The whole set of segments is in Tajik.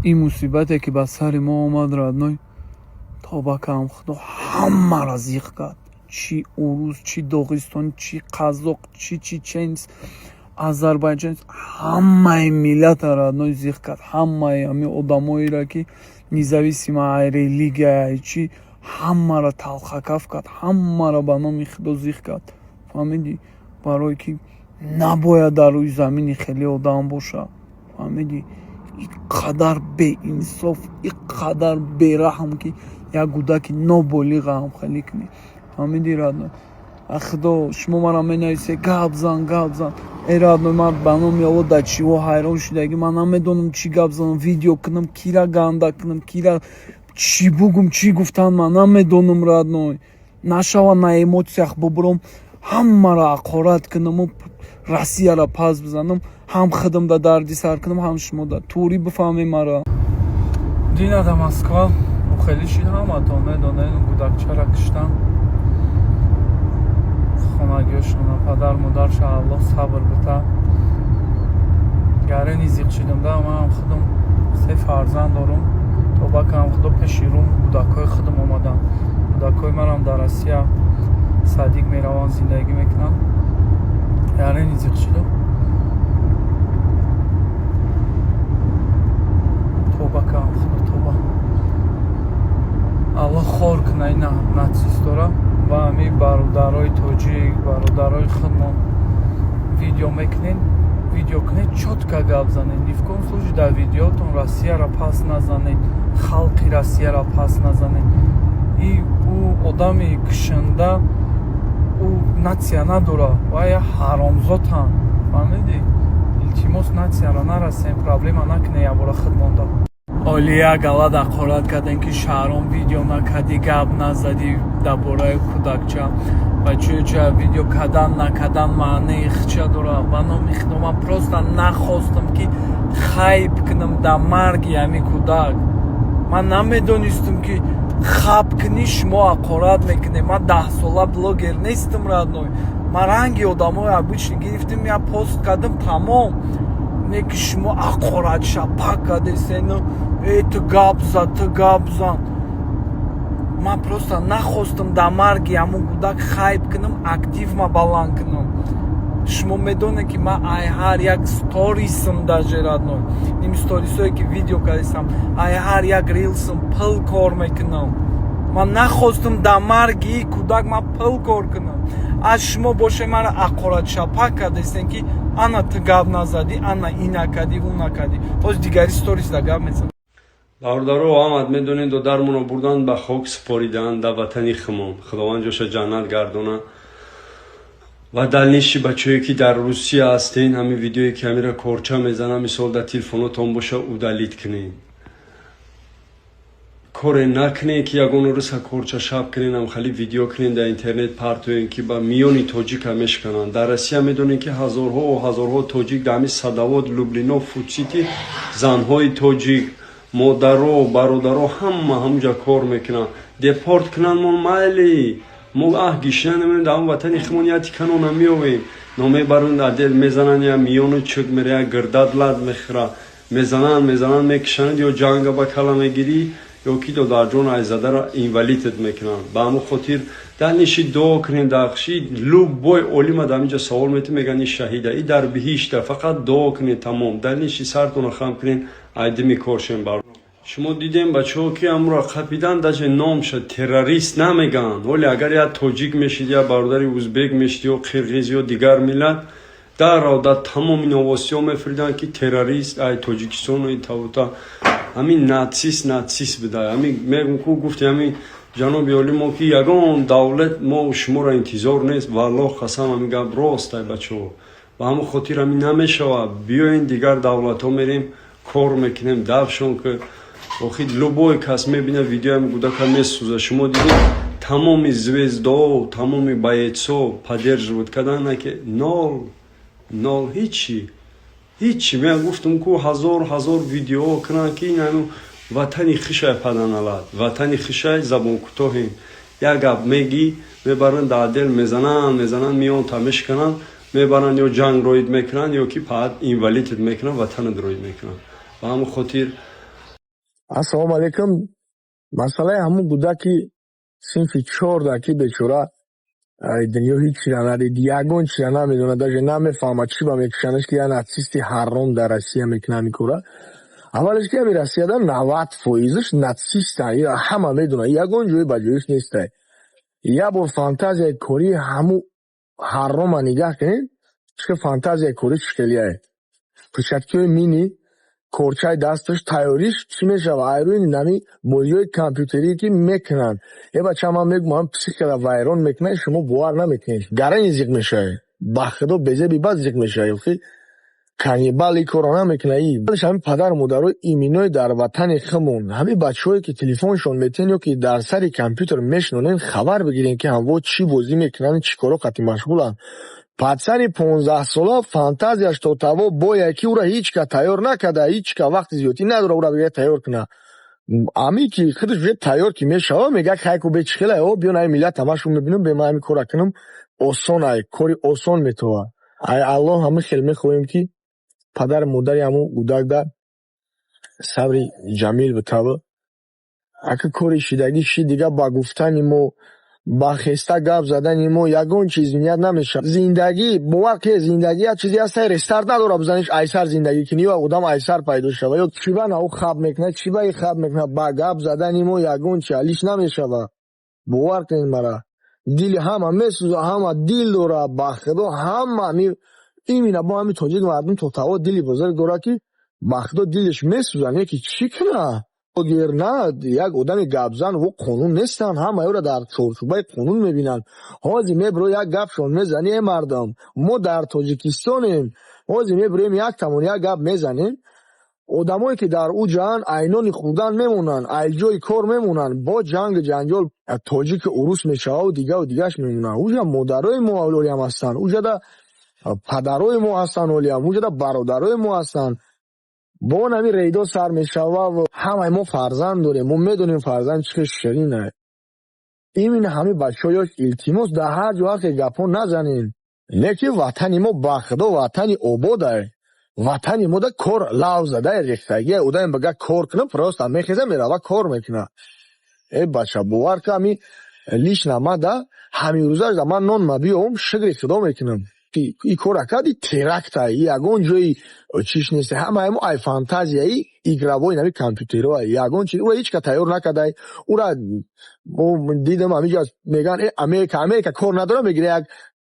این مصیبتی که به سر ما اومد رادنوی توبکم خدا همه را زیغ کرد. چی اوروس، چی داغستان، چی قزاق، چی چچنس، آذربایجان، همه ملت رادنوی زیغ کرد. همه همی آدمایی را که независимо религия چی همه را تلخکف کرد. همه را به نام خدا زیغ کرد. فهمیدی؟ برای که نباید در روی زمین خیلی آدم باشه. فهمیدی؟ اینقدر به انصاف، اینقدر بیرحم که یک کودک نابالغ هم خیلی کنی. فهمیدی رادنوی؟ خدا شما مرا менависе гап зан ای رادنوی من به نام او در چیوا حیران شدگی. من نمیدونم چی گپ زنم، ویدیو کنم، کیرا گنده کنم، کیرا چی بگم، چی گفتن من نمیدونم رادنوی. نشوا на емоциях бубурам همه را حقارت کنم و روسیه را پس بزنم، هم خودم در دردی سر کنم، هم شما در طوری بفهمی مرا. دینا در مسکو خیلی شید هم دانه این کودکچه را کشتن. خانگیشون پدر مادرش الله صبر بده. گره نیزیق شدم ده. من هم خودم 3 فرزند دارم. توبکم خدا پیشیروم کودکای خودم آمدن. کودکای من هم در روسیه صدیق میروان زندگی میکنن. گره نیزیق شدم. توبکم خدا توبه. الله خور کنه این ناتسیست را. و همی برادرای توجیک، برادرای خودمان ویدیو میکنین، ویدیو کنید چوتکا گپ زنید. نیفکون سوچ در ویدیوتون روسیه را پس نزنید، خلقی روسیه را پس نزنید. او آدمی کشنده او ناتسیا نداره و یا حرامزاد هم. فهمیدی؟ التماس ناتسیا را نرسیم، پرابلم نکنه یا برای خودمان دا. олия галад ақорат кардем ки шаҳрон видео накардӣ, гап назадӣ дар бораи кӯдакча ва чӯча видео кадан накадан маънаи хича дора. ва номи худо ман просто нахостам ки хайп кунам дар марги ҳамин кӯдак. ман намедонистам ки хаб кунӣ шумо ақорат мекунед. ман 10 сола блогер нестам радной. ман ранги одамои обычный гирифтам, я пост кардам тамом. не ки шумо ақорат шапак кардесену ту гап зан. ман просто нахостам дар марги ҳамон кӯдак хайп кунам, активма баланд кунам. шумо медонед ки ман ай ҳар як сторисам даже радной, ними сторисое ки видео кардесам, ай ҳар як рилсам пул кор мекунам. ман нахостам дар марги кӯдак ман пул кор кунам. аз шумо боше мара ақорат шапак кардесен ки ана ту гап назадӣ, ана ин накардӣ, он накардӣ. боз дигари сторис да гап мезанам. бародаро Аҳмад, медонед додармонро бурдан ба хок супоридаанд дар ватани хумон. худованд ҷоша ҷаннат гардона. ва далниши бачае ки дар Русия ҳастен, ҳамин видеое ки ҳамира корча мезанам, мисол дар телефонотон боша удалит кунед. коре накунед ки ягон рӯза корча шаб кунед, амхали видео кунед дар интернет партоен ки ба миёни тоҷика мешкананд. дар Россия медонед ки ҳазорҳо тоҷик дар ҳамин Садовод, Люблино, Фуцити занҳои тоҷик, модаро, бародаро ҳама ҳамҷа кор мекунанд. депорт кунанд мо майли. мо гишна намедем дар он ватани хумон я тиканона меовем. номебаранд адел мезананд, я миёну чӯк мера, я гирдад лад мехӯра. мезананд мекушанд, ё ҷанга ба кала мегирӣ, ё ки дар ҷон айзадара инвалидет мекунанд. ба ҳамон хотир далниши дуо кунед. дахши любой олима дар инҷа савол метавонад, мегӯянд ин шаҳида, ин дар биҳишта. фақат дуо кунед тамом. далниши сартонро хам кунед, айдими коршем бар. шумо дидем бачаҳо ки амро қапидан даже номша террорист намегӯянд. вале агар я тоҷик мешид, я бародари узбек мешид, ё қирғиз, ё дигар миллат, даррав дар тамоми новостиҳо мефириданд ки террорист ай тоҷикистону тавута ҳамин натсист бидай. ҳамин мегӯм ку гуфти ҳамин ҷаноби олӣ мо ки ягон давлат мо шуморо интизор нест. валлоҳ қасам ҳамин гап рост ай бачаҳо. ба ҳамон хотир ҳамин намешавад. биёен дигар давлатҳо мерем кор мекунем дафшон ки охир любой кас мебинад видеои ҳамин кӯдака месӯзад. шумо дидед тамоми звездо, тамоми боецо поддерживать кардан ки нол ҳичи. мен гуфтам ку ҳазор видео кунанд ки ин ватани хишай паданалад, ватани хишай забонкӯтоҳем. як гап мегӣ, мебаранд дар дел мезананд, миён та мешкананд, мебаранд ё ҷанг роид мекунанд, ё ки паат инвалидет мекунанд, ватанат роид мекунанд. ба ҳамон хотир Ассалому алейкум. Масъалаи ҳамун буда ки синфи 4 ки бечора дунё ҳеҷ чиза надид, ягон чиза намедонад, даже намефаҳмад чӣ ба мекушанаш ки я нацисти ҳаром дар Россия мекунад ҳамин кора. Аввалаш ки ҳамин Россияда 90% нацистанд, ҳама медонад, ягон ҷои ба ҷоиш нестад. Я бор фантазияи кори ҳамун ҳарома нигаҳ кунед, чӣ фантазияи кори чикелияе. Печаткиҳои мини корчаи дасташ тайёриш чӣ мешава? Айрӯи нами бозиҳои компютерӣ ки мекунанд. Бача ман мегӯям психикада вайрон мекунад, шумо бовар намекунед. Гарани зиқ мешавед. Ба худо безеби бад зиқ мешавед. Каннибал ин корро намекунад. Ҳамин падар модарои иминои дар ватани худмон, ҳамин бачаҳое ки телефоншон метен ё ки дар сари компютер мешинонен, хабар бигирен ки ҳамво чӣ бозӣ мекунанд, чӣ коро қати машғуланд. Пацани 15 сола фантазияш то таво бояд ки ура ҳичка тайёр накарда, ҳичка вақти зиёдӣ надора ура бигирад тайёр куна. Ами ки худаш уже тайёр ки мешава, мега хайку бечхела, биён ай миллат ҳамашон мебинам, бе ман ҳамин кора кунам, осон ай, кори осон метова. Ай Аллоҳ ҳамин хел мехоҳем ки падар модари ҳамун гудакда сабри ҷамил битава. Ака кори шидагӣ ши дига ба гуфтани мо, ба хеста гап задани мо ягон чиз ният намешавад. Зиндагӣ бовар ки зиндагӣ як чизе аст, рестарт надора бизаниш айсар зиндагӣ кунӣ ё одам айсар пайдо шава, ё чиба на у хаб мекунад, чиба и хаб мекунад. Ба гап задани мо ягон чи ҳаллиш намешава. Бовар кунед мара. Дили ҳама месӯза, ҳама дил дора, ба худо ҳама имина бо ҳамин тоҷик мардум то таво дили бузург дора ки ба худо дилиш месӯзад, ки чӣ куна? Герна як одами гапзан во қонун нестанд, ҳама ёро дар чорчӯбаи қонун мебинанд. Ҳозир мебро як гапшон мезани е мардам, мо дар Тоҷикистонем, ҳозир меброем як тамон як гап мезанем, одамое ки дар у ҷан айнони хурдан мемонанд, айҷои кор мемонанд, бо ҷангу ҷанҷол тоҷики урус мешавад дигаву дигаш мемонанд. уҷа модарои мо олиям ҳастанд, уҷада падарои мо ҳастанд олиям, уҷада бародарои мо ҳастанд. бо нами рейдо сар мешава. ҳамаи мо фарзанд дорем, мо медонем фарзанд чӣ ширин аст. имин ҳамин бачаҳо ёш илтимос дар ҳар ҷо ҳар хел гапҳо назанем, лекин ватани мо ба худо ватани обод аст. ватани мо да кор лавзада рехтагӣ, одаме бага кор кунад просто мехеза мерава кор мекунад. бача бовар ка ҳамин лишна ма да ҳамин рӯзаш да ман нон ма биём шукри худо мекунам. ин кора кади теракта, ягон ҷои чиш нест, ҳамаи мо ай фантазияи игравои нави компютеро, ягон чиз ура ҳичка тайёр накардай. ура дидам ҳаминҷо меган Америка кор надора, мегира як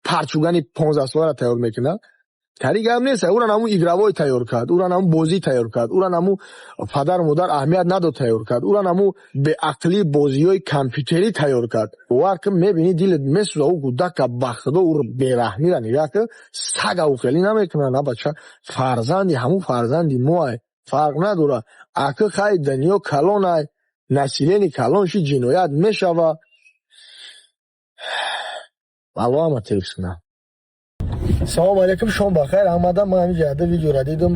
парчугани 15 солара тайёр мекунад. тари гап нест, ура наму игравой тайёр кард, ура наму бозӣ тайёр кард, ура наму падар модар аҳамият надод тайёр кард, ура наму беақлӣ бозиҳои компютерӣ тайёр кард. бовар ки мебинӣ дилет месӯза, у гудака ба худо у бераҳмира нигаҳ ки сага у хелӣ намекунад. на бача фарзанди ҳамун фарзанди мо ай, фарқ надора. ака хай дунё калон ай, насилени калон ши ҷиноят мешава. аллоҳ ҳама тевз кунад. салому алейкум, шом бахайр. омадам ман ҳамин ҷаҳда видеоро дидам.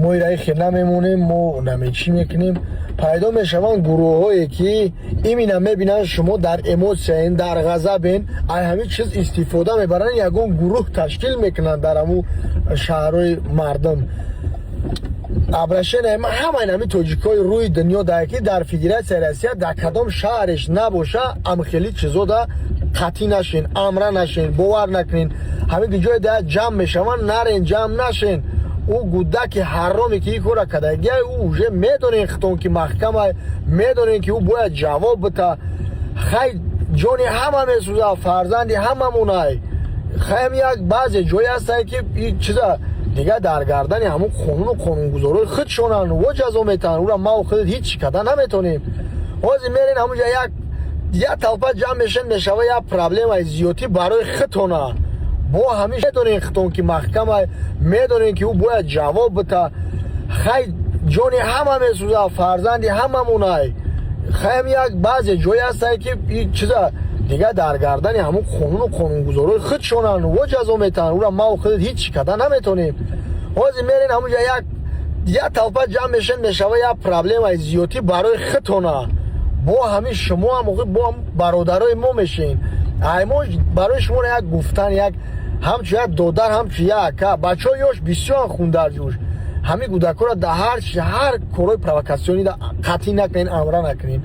мо ираи хел намемонем, мо намечӣ мекунем. пайдо мешаванд гурӯҳҳое ки имина мебинанд шумо дар эмосияен, дар ғазабен, ай ҳамин чиз истифода мебаранд, ягон гурӯҳ ташкил мекунанд дар ҳамун шаҳрҳои мардум. обращение ҳамаи ҳамин тоҷикҳои рӯи дунё ки дар Федератсияи Россия дар кадом шаҳреш набоша, амхели чизо да қатъӣ нашин, амра нашин, бовар накунин. ҳамин ҷое да ҷамъ мешаванд, нарен ҷамъ нашин. у гудаки ҳароме ки ин кора кардагия, у уже медонен хитон ки маҳкама, медонен ки у бояд ҷавоб бита. хай ҷони ҳама месӯза, фарзанди ҳамамонай. хаям як баъзе ҷое ҳастае ки ин чиза дига дар гардани ҳамун қонуну қонунгузорои худшонанд, во ҷазо метаҳанд. ура мау худат ҳеҷ чӣ карда наметонем. ҳозир мерен ҳамунҷа як талпа ҷамъ мешин, мешава як проблемаи зиёдӣ барои худтона. бо ҳамиш медонен хитон ки маҳкама, медонен ки у бояд ҷавоб бита. хай ҷони ҳама месӯза, фарзанди ҳамамонай. хаям як баъзе ҷое ҳастае ки ин чиза дига дар гардани ҳамун қонуну қонунгузорои худшонанд, во ҷазо метаҳанд. ура мау худат ҳеҷ чӣ карда наметонем. ҳозир мерен ҳамунҷа як талпа ҷамъ мешин, мешава як проблемаи зиёдӣ барои худтона. бо ҳамин шумо ҳам бо бародарои мо мешин. ай мо барои шумо як гуфтан, як ҳамчу як додар, ҳамчу як ака. бачаҳои ёш бисёр хундар ҷӯш. ҳамин кӯдакҳоро дар ҳар корои провокатсионӣ қатъӣ накунед, амра накунед.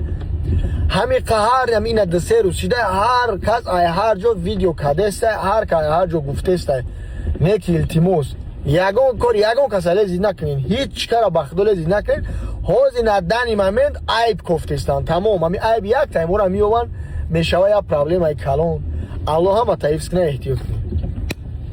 ҳамин қаҳар ина 2-3 рӯз шида ҳар кас ҳар ҷо видео кардеста, ҳар ҷо гуфтеста не ки илтимос ягон кор ягон каса лезид накунед, ҳеҷ чикара ба худо лезид накунед. ҳозир на дани момент айб кофтестан тамом, ҳамин айб як таймора меёванд, мешава як проблемаи калон. аллоҳ ҳама таҳифз кунад, эҳтиёт кунед.